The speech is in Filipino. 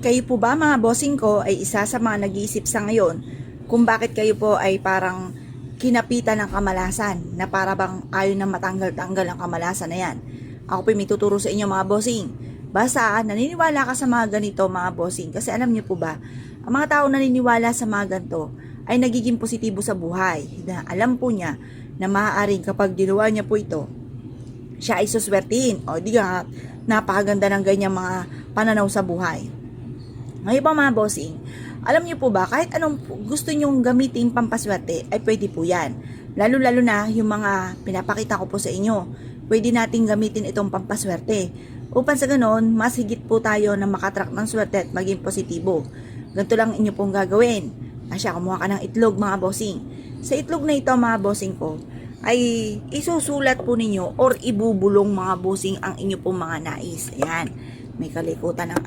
Kayo po ba mga bossing ko ay isa sa mga nag-iisip sa ngayon kung bakit kayo po ay parang kinapitan ng kamalasan na para bang ayaw na matanggal-tanggal ang kamalasan na yan? Ako po may tuturo sa inyo mga bossing. Basta naniniwala ka sa mga ganito mga bossing kasi alam niyo po ba, ang mga tao naniniwala sa mga ganito ay nagiging positibo sa buhay na alam po niya na maaaring kapag ginawa niya po ito, siya ay suswertin o di nga napakaganda ng ganyang mga pananaw sa buhay. Ngayon pa mga bossing, alam niyo po ba kahit anong gusto nyong gamitin pampaswerte ay pwede po yan. Lalo-lalo na yung mga pinapakita ko po sa inyo. Pwede nating gamitin itong pampaswerte. Upang sa ganon, mas higit po tayo na makatrack ng swerte at maging positibo. Ganito lang inyo pong gagawin. Asya, kumuha ka ng itlog mga bossing. Sa itlog na ito mga bossing ko, ay isusulat po ninyo or ibubulong mga bossing ang inyo pong mga nais. Ayan, may kalikutan ng